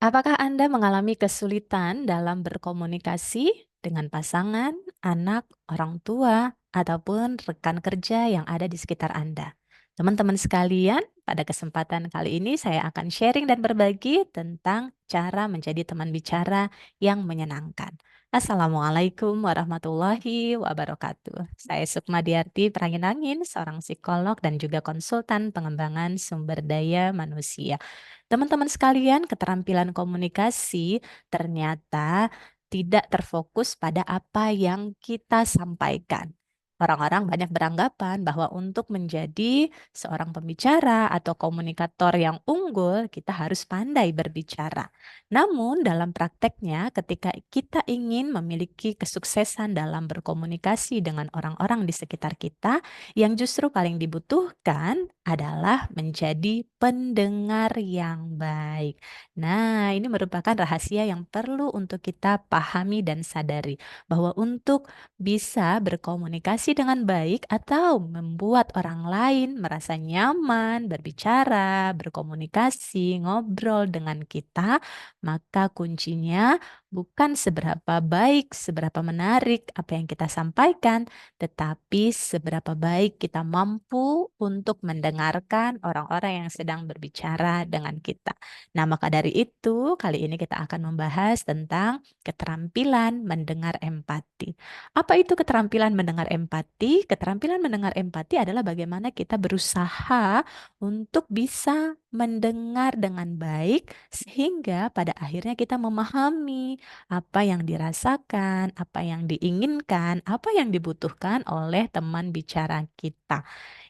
Apakah Anda mengalami kesulitan dalam berkomunikasi dengan pasangan, anak, orang tua, ataupun rekan kerja yang ada di sekitar Anda? Teman-teman sekalian, pada kesempatan kali ini saya akan sharing dan berbagi tentang cara menjadi teman bicara yang menyenangkan. Assalamualaikum warahmatullahi wabarakatuh. Saya Sukma Diarti Prangin, seorang psikolog dan juga konsultan pengembangan sumber daya manusia. Teman-teman sekalian, keterampilan komunikasi ternyata tidak terfokus pada apa yang kita sampaikan. Orang-orang banyak beranggapan bahwa untuk menjadi seorang pembicara atau komunikator yang unggul, kita harus pandai berbicara. Namun, dalam prakteknya, ketika kita ingin memiliki kesuksesan dalam berkomunikasi dengan orang-orang di sekitar kita, yang justru paling dibutuhkan adalah menjadi pendengar yang baik. Nah, ini merupakan rahasia yang perlu untuk kita pahami dan sadari bahwa untuk bisa berkomunikasi dengan baik atau membuat orang lain merasa nyaman berbicara, berkomunikasi, ngobrol dengan kita, maka kuncinya bukan seberapa baik, seberapa menarik apa yang kita sampaikan, tetapi seberapa baik kita mampu untuk mendengarkan orang-orang yang sedang berbicara dengan kita. Nah, maka dari itu, kali ini kita akan membahas tentang keterampilan mendengar empati. Apa itu keterampilan mendengar empati? Keterampilan mendengar empati adalah bagaimana kita berusaha untuk bisa mendengar dengan baik, sehingga pada akhirnya kita memahami apa yang dirasakan, apa yang diinginkan, apa yang dibutuhkan oleh teman bicara kita.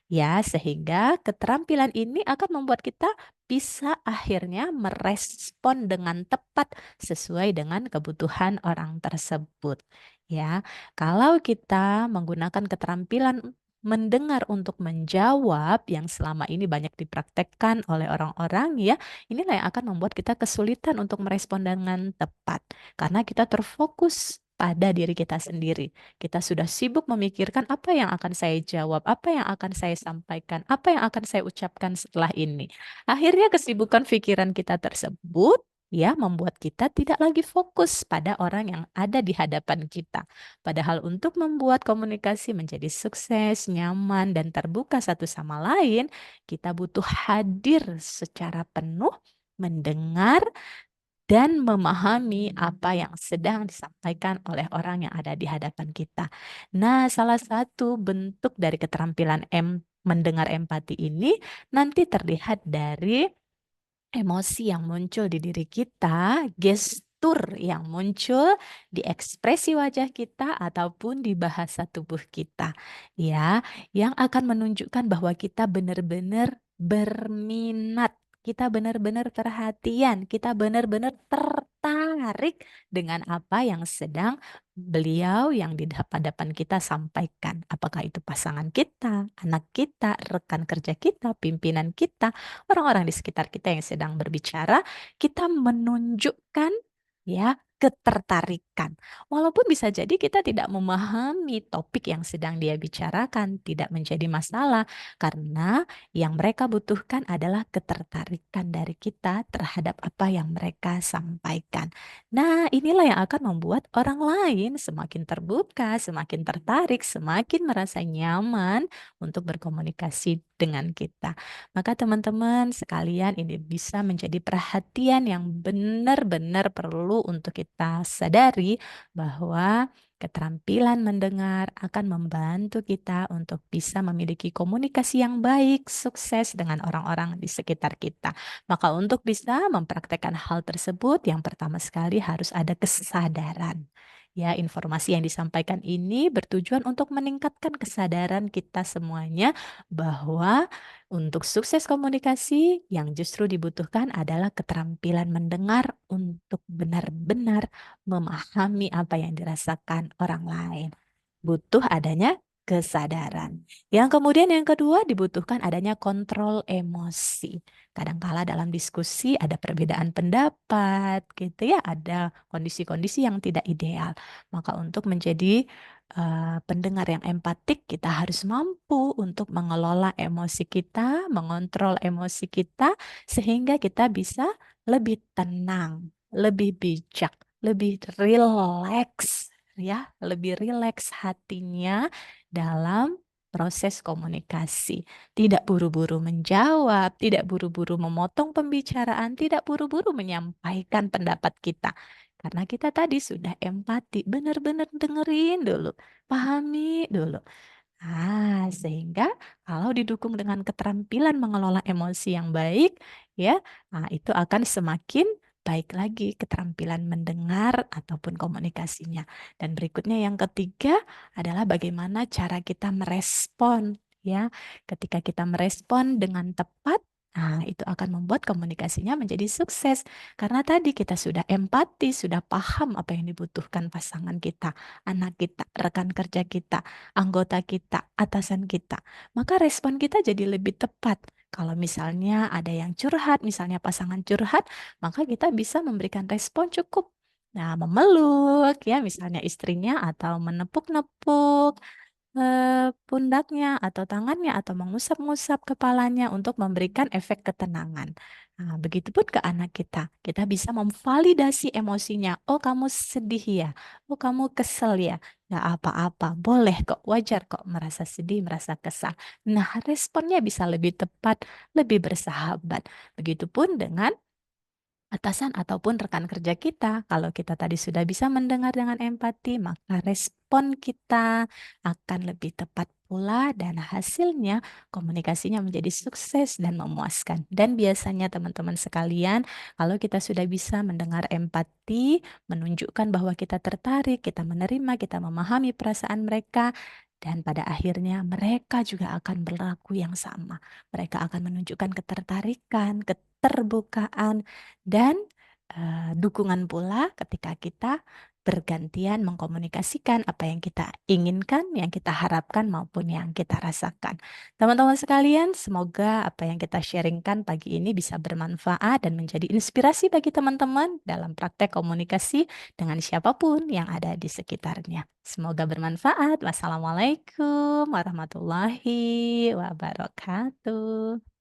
Ya, sehingga keterampilan ini akan membuat kita bisa akhirnya merespon dengan tepat sesuai dengan kebutuhan orang tersebut. Ya, kalau kita menggunakan keterampilan mendengar untuk menjawab yang selama ini banyak dipraktekkan oleh orang-orang ya, inilah yang akan membuat kita kesulitan untuk merespon dengan tepat karena kita terfokus pada diri kita sendiri. Kita sudah sibuk memikirkan apa yang akan saya jawab, apa yang akan saya sampaikan, apa yang akan saya ucapkan setelah ini. Akhirnya kesibukan pikiran kita tersebut ya membuat kita tidak lagi fokus pada orang yang ada di hadapan kita. Padahal untuk membuat komunikasi menjadi sukses, nyaman, dan terbuka satu sama lain, kita butuh hadir secara penuh, mendengar, dan memahami apa yang sedang disampaikan oleh orang yang ada di hadapan kita. Nah, salah satu bentuk dari keterampilan mendengar empati ini nanti terlihat dari emosi yang muncul di diri kita, gestur yang muncul di ekspresi wajah kita ataupun di bahasa tubuh kita. Ya, yang akan menunjukkan bahwa kita benar-benar berminat, kita benar-benar perhatian, kita benar-benar tertarik dengan apa yang sedang beliau yang di hadapan kita sampaikan. Apakah itu pasangan kita, anak kita, rekan kerja kita, pimpinan kita, orang-orang di sekitar kita yang sedang berbicara, kita menunjukkan ya ketertarikan. Walaupun bisa jadi kita tidak memahami topik yang sedang dia bicarakan, tidak menjadi masalah karena yang mereka butuhkan adalah ketertarikan dari kita terhadap apa yang mereka sampaikan. Nah, inilah yang akan membuat orang lain semakin terbuka, semakin tertarik, semakin merasa nyaman untuk berkomunikasi dengan kita. Maka teman-teman sekalian ini bisa menjadi perhatian yang benar-benar perlu untuk kita sadari bahwa keterampilan mendengar akan membantu kita untuk bisa memiliki komunikasi yang baik, sukses dengan orang-orang di sekitar kita. Maka untuk bisa mempraktekkan hal tersebut, yang pertama sekali harus ada kesadaran. Ya, informasi yang disampaikan ini bertujuan untuk meningkatkan kesadaran kita semuanya bahwa untuk sukses komunikasi, yang justru dibutuhkan adalah keterampilan mendengar untuk benar-benar memahami apa yang dirasakan orang lain. Butuh adanya kesadaran. Yang kemudian yang kedua dibutuhkan adanya kontrol emosi. Kadangkala dalam diskusi ada perbedaan pendapat, gitu ya, ada kondisi-kondisi yang tidak ideal. Maka untuk menjadi pendengar yang empatik, kita harus mampu untuk mengelola emosi kita, mengontrol emosi kita, sehingga kita bisa lebih tenang, lebih bijak, lebih rileks ya, lebih rileks hatinya dalam proses komunikasi. Tidak buru-buru menjawab, tidak buru-buru memotong pembicaraan, tidak buru-buru menyampaikan pendapat kita. Karena kita tadi sudah empati, benar-benar dengerin dulu, pahami dulu. Sehingga kalau didukung dengan keterampilan mengelola emosi yang baik, ya, itu akan semakin baik lagi keterampilan mendengar ataupun komunikasinya. Dan berikutnya yang ketiga adalah bagaimana cara kita merespon, ya. Ketika kita merespon dengan tepat, itu akan membuat komunikasinya menjadi sukses. Karena tadi kita sudah empati, sudah paham apa yang dibutuhkan pasangan kita, anak kita, rekan kerja kita, anggota kita, atasan kita, maka respon kita jadi lebih tepat. Kalau misalnya ada yang curhat, misalnya pasangan curhat, maka kita bisa memberikan respon cukup. Nah, memeluk ya, misalnya istrinya atau menepuk-nepuk pundaknya atau tangannya atau mengusap-ngusap kepalanya untuk memberikan efek ketenangan. Nah, begitupun ke anak kita. Kita bisa memvalidasi emosinya. Oh, kamu sedih ya? Oh, kamu kesel ya? Nggak apa-apa, boleh kok, wajar kok merasa sedih, merasa kesal. Nah, responnya bisa lebih tepat, lebih bersahabat. Begitupun dengan atasan ataupun rekan kerja kita. Kalau kita tadi sudah bisa mendengar dengan empati, maka respon kita akan lebih tepat pula dan hasilnya komunikasinya menjadi sukses dan memuaskan. Dan biasanya teman-teman sekalian, kalau kita sudah bisa mendengar empati, menunjukkan bahwa kita tertarik, kita menerima, kita memahami perasaan mereka, dan pada akhirnya mereka juga akan berlaku yang sama. Mereka akan menunjukkan ketertarikan, keterbukaan, dan dukungan pula ketika kita bergantian mengkomunikasikan apa yang kita inginkan, yang kita harapkan maupun yang kita rasakan. Teman-teman sekalian, semoga apa yang kita sharingkan pagi ini bisa bermanfaat dan menjadi inspirasi bagi teman-teman dalam praktek komunikasi dengan siapapun yang ada di sekitarnya. Semoga bermanfaat. Wassalamualaikum warahmatullahi wabarakatuh.